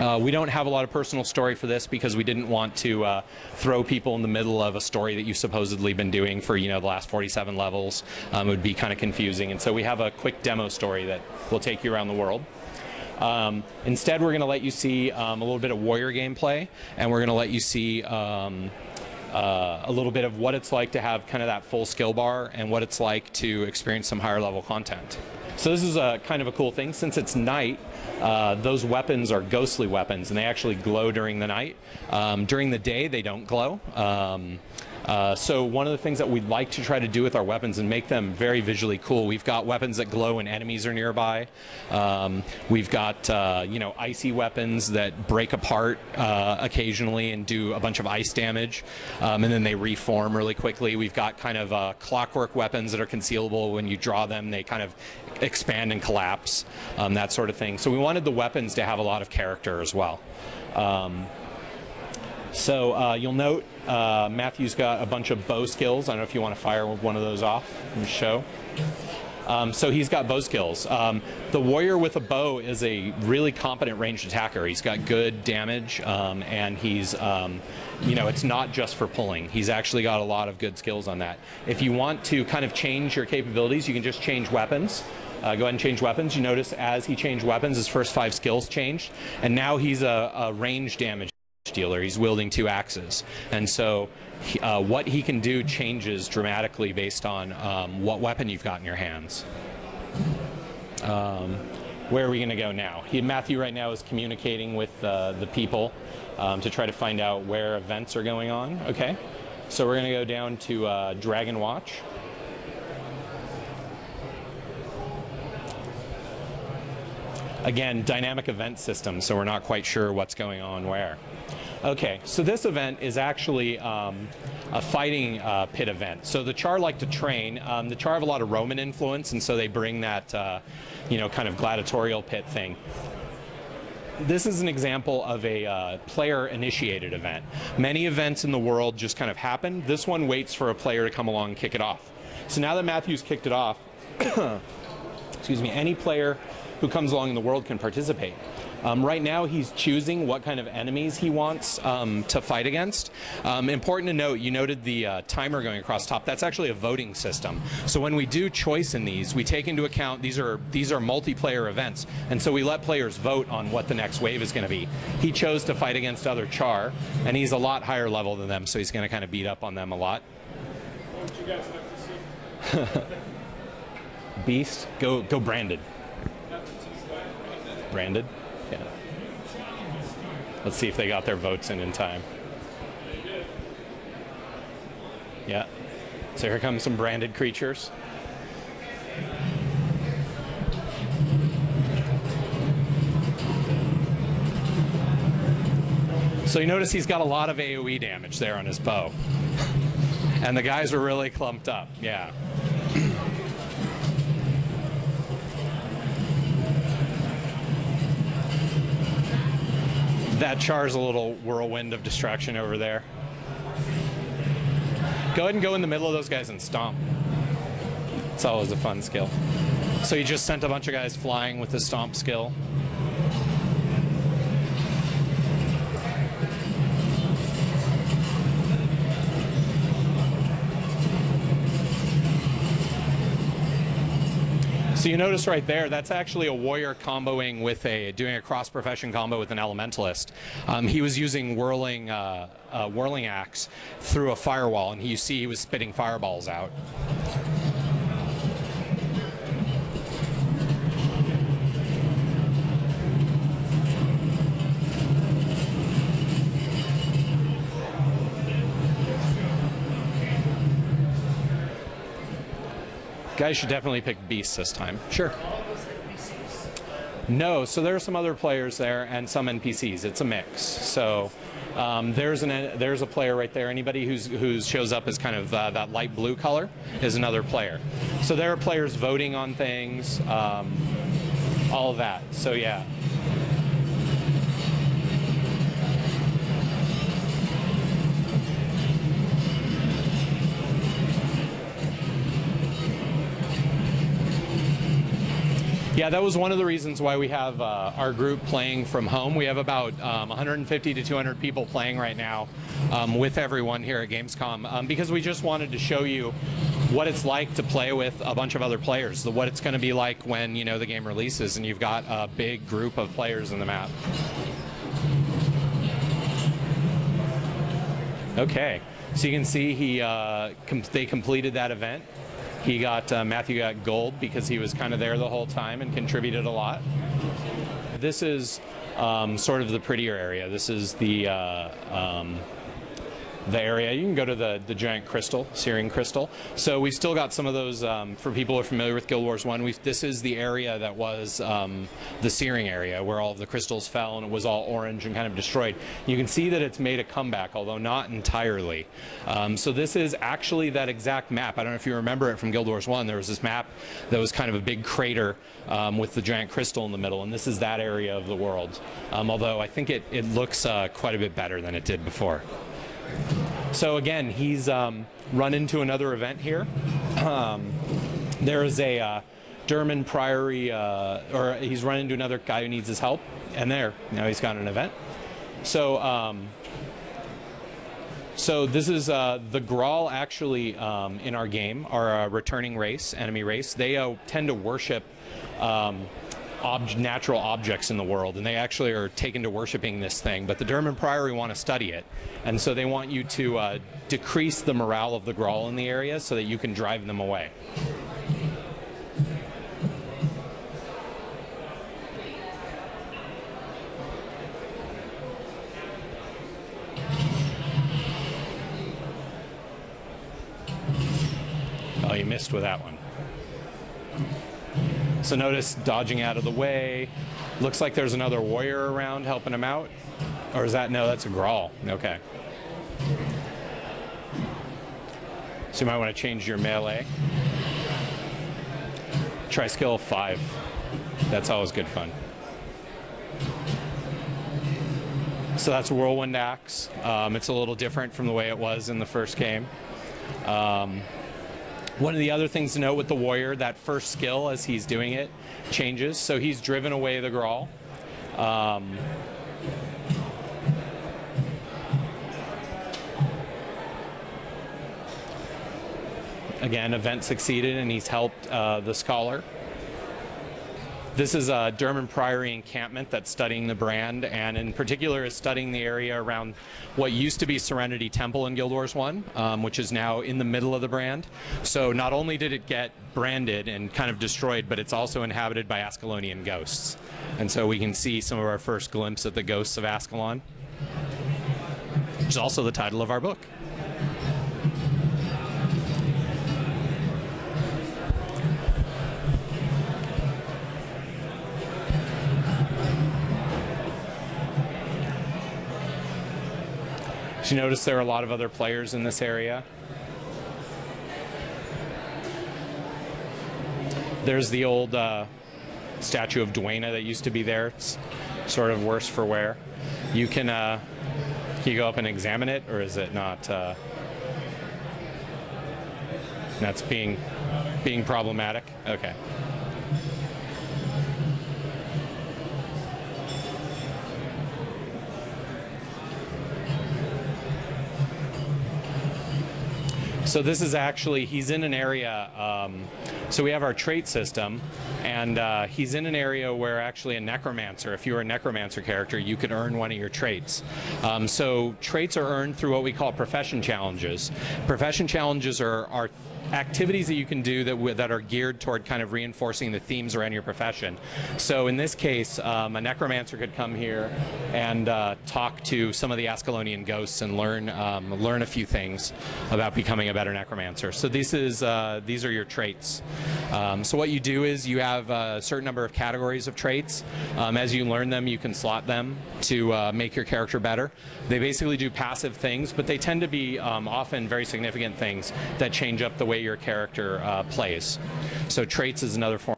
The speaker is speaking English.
We don't have a lot of personal story for this because we didn't want to throw people in the middle of a story that you've supposedly been doing for, the last 47 levels. It would be kind of confusing. And so we have a quick demo story that will take you around the world. Instead, we're going to let you see a little bit of warrior gameplay, and we're going to let you see a little bit of what it's like to have kind of that full skill bar and what it's like to experience some higher level content. So this is a kind of a cool thing. Since it's night, those weapons are ghostly weapons, and they actually glow during the night. During the day, they don't glow. So one of the things that we'd like to try to do with our weapons and make them very visually cool, we've got weapons that glow when enemies are nearby. We've got icy weapons that break apart occasionally and do a bunch of ice damage, and then they reform really quickly. We've got kind of clockwork weapons that are concealable. When you draw them, they kind of expand and collapse, that sort of thing. So we wanted the weapons to have a lot of character as well. So you'll note Matthew's got a bunch of bow skills. I don't know if you want to fire one of those off and show. So he's got bow skills. The warrior with a bow is a really competent ranged attacker. He's got good damage, and he's, it's not just for pulling. He's actually got a lot of good skills on that. If you want to kind of change your capabilities, you can just change weapons. Go ahead and change weapons. You notice as he changed weapons, his first 5 skills changed, and now he's a range damage dealer. He's wielding 2 axes, and so what he can do changes dramatically based on what weapon you've got in your hands. Where are we going to go now? Matthew right now is communicating with the people to try to find out where events are going on. Okay, so we're going to go down to Dragon Watch. Again, dynamic event system, so we're not quite sure what's going on where. Okay, so this event is actually a fighting pit event. So the Char like to train. The Char have a lot of Roman influence, and so they bring that, kind of gladiatorial pit thing. This is an example of a player-initiated event. Many events in the world just kind of happen. This one waits for a player to come along and kick it off. So now that Matthew's kicked it off, excuse me, any player who comes along in the world can participate. Right now he's choosing what kind of enemies he wants to fight against. Important to note, you noted the timer going across top. That's actually a voting system. So when we do choice in these, we take into account these are multiplayer events, and so we let players vote on what the next wave is going to be. He chose to fight against other Char, and he's a lot higher level than them, so he's going to kind of beat up on them a lot. What would you guys like to see? Beast, go branded. Branded? Yeah. Let's see if they got their votes in time. Yeah. So here come some branded creatures. So you notice he's got a lot of AoE damage there on his bow. And the guys are really clumped up. Yeah. That Char's a little whirlwind of destruction over there. Go ahead and go in the middle of those guys and stomp. It's always a fun skill. So he just sent a bunch of guys flying with his stomp skill. So you notice right there, that's actually a warrior comboing with doing a cross-profession combo with an elementalist. He was using whirling axe through a firewall, and you see he was spitting fireballs out. Guys should definitely pick Beasts this time. Sure. No, so there are some other players there and some NPCs. It's a mix. So there's a player right there. Anybody who shows up as kind of that light blue color is another player. So there are players voting on things, all of that. So yeah. Yeah, that was one of the reasons why we have our group playing from home. We have about 150 to 200 people playing right now with everyone here at Gamescom because we just wanted to show you what it's like to play with a bunch of other players, what it's going to be like when the game releases and you've got a big group of players in the map. Okay, so you can see they completed that event. Matthew got gold because he was kind of there the whole time and contributed a lot. This is sort of the prettier area. This is the area. You can go to the giant crystal, searing crystal. So we've still got some of those for people who are familiar with Guild Wars 1. This is the area that was the searing area where all of the crystals fell and it was all orange and kind of destroyed. You can see that it's made a comeback, although not entirely. So this is actually that exact map. I don't know if you remember it from Guild Wars 1. There was this map that was kind of a big crater with the giant crystal in the middle, and this is that area of the world. Although I think it looks quite a bit better than it did before. So again, he's run into another event here. There is a German Priory, or he's run into another guy who needs his help, and now he's got an event. So so this is the Grawl actually in our game are a returning race, enemy race. They tend to worship natural objects in the world, and they actually are taken to worshiping this thing, but the German Priory want to study it, and so they want you to decrease the morale of the Grawl in the area so that you can drive them away. Oh, you missed with that one. So notice dodging out of the way. Looks like there's another warrior around helping him out. Or is that, no, that's a Grawl. Okay. So you might want to change your melee. Try skill 5. That's always good fun. So that's Whirlwind Axe. It's a little different from the way it was in the first game. One of the other things to note with the warrior, that first skill as he's doing it changes. So he's driven away the Grawl. Again, event succeeded and he's helped the Scholar. This is a German Priory encampment that's studying the brand, and in particular is studying the area around what used to be Serenity Temple in Guild Wars 1, which is now in the middle of the brand. So not only did it get branded and kind of destroyed, but it's also inhabited by Ascalonian ghosts. And so we can see some of our first glimpse at the ghosts of Ascalon, which is also the title of our book. You notice there are a lot of other players in this area. There's the old statue of Duena that used to be there. It's sort of worse for wear. You can you go up and examine it, or is it not? That's being problematic. Okay. So this is actually, he's in an area, so we have our trait system, and he's in an area where actually a necromancer, if you were a necromancer character, you could earn one of your traits. So traits are earned through what we call profession challenges. Profession challenges are activities that you can do that are geared toward kind of reinforcing the themes around your profession. So in this case, a necromancer could come here and talk to some of the Ascalonian ghosts and learn a few things about becoming a better necromancer. So these are your traits. So what you do is you have a certain number of categories of traits. As you learn them, you can slot them to make your character better. They basically do passive things, but they tend to be often very significant things that change up the way your character plays. So traits is another form